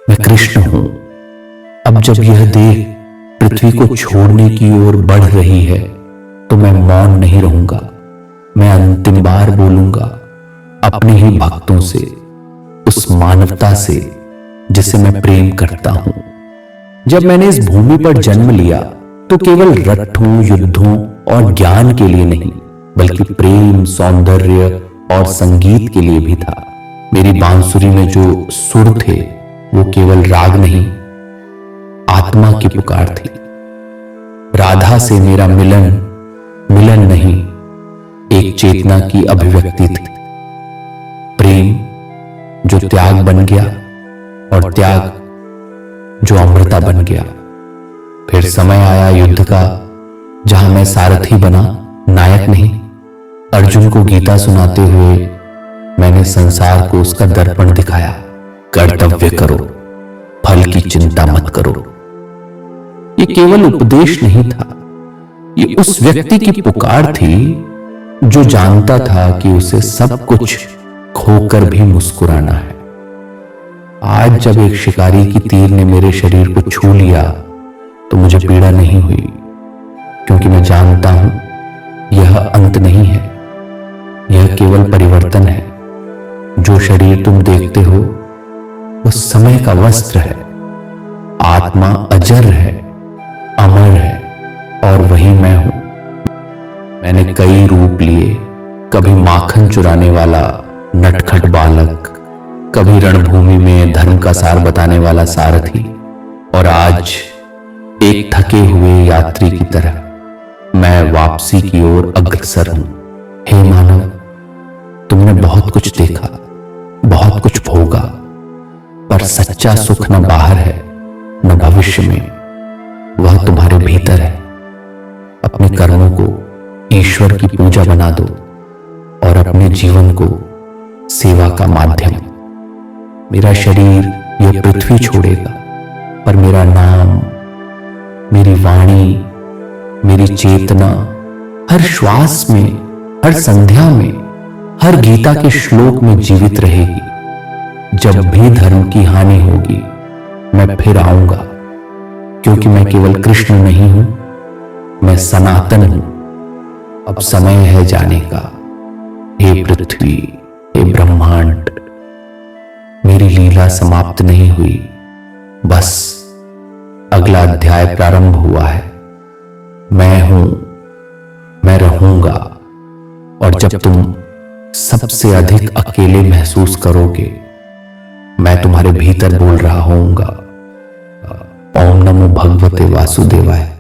मैं कृष्ण हूं। अब जब यह देह पृथ्वी को छोड़ने की ओर बढ़ रही है तो मैं मौन नहीं रहूंगा। मैं अंतिम बार बोलूंगा अपने ही भक्तों से, उस मानवता से जिसे मैं प्रेम करता हूं। जब मैंने इस भूमि पर जन्म लिया तो केवल रथों, युद्धों और ज्ञान के लिए नहीं, बल्कि प्रेम, सौंदर्य और संगीत के लिए भी था। मेरी बांसुरी में जो सुर थे वो केवल राग नहीं, आत्मा की पुकार थी। राधा से मेरा मिलन नहीं, एक चेतना की अभिव्यक्ति थी। प्रेम जो त्याग बन गया और त्याग जो अमृता बन गया। फिर समय आया युद्ध का, जहां मैं सारथी बना, नायक नहीं। अर्जुन को गीता सुनाते हुए मैंने संसार को उसका दर्पण दिखाया। कर्तव्य करो, फल की चिंता मत करो। ये केवल उपदेश नहीं था, ये उस व्यक्ति की पुकार थी जो जानता था कि उसे सब कुछ खोकर भी मुस्कुराना है। आज जब एक शिकारी की तीर ने मेरे शरीर को छू लिया तो मुझे पीड़ा नहीं हुई, क्योंकि मैं जानता हूं यह अंत नहीं है, यह केवल परिवर्तन है। जो शरीर तुम देखते हो वो समय का वस्त्र है, आत्मा अजर है, अमर है, और वही मैं हूं। मैंने कई रूप लिए, कभी माखन चुराने वाला नटखट बालक, कभी रणभूमि में धर्म का सार बताने वाला सारथी, और आज एक थके हुए यात्री की तरह मैं वापसी की ओर अग्रसर हूं। हे मानव, तुमने बहुत कुछ देखा, बहुत कुछ भोगा, पर सच्चा सुख न बाहर है न भविष्य में, वह तुम्हारे भीतर है। अपने कर्मों को ईश्वर की पूजा बना दो और अपने जीवन को सेवा का माध्यम। मेरा शरीर यह पृथ्वी छोड़ेगा, पर मेरा नाम, मेरी वाणी, मेरी चेतना हर श्वास में, हर संध्या में, हर गीता के श्लोक में जीवित रहेगी। जब भी धर्म की हानि होगी मैं फिर आऊंगा, क्योंकि मैं केवल कृष्ण नहीं हूं, मैं सनातन हूं। अब समय है जाने का। हे पृथ्वी, हे ब्रह्मांड, मेरी लीला समाप्त नहीं हुई, बस अगला अध्याय प्रारंभ हुआ है। मैं हूं, मैं रहूंगा, और जब तुम सबसे अधिक अकेले महसूस करोगे, मैं तुम्हारे भीतर बोल रहा होऊंगा। ओम नमो भगवते वासुदेवाय।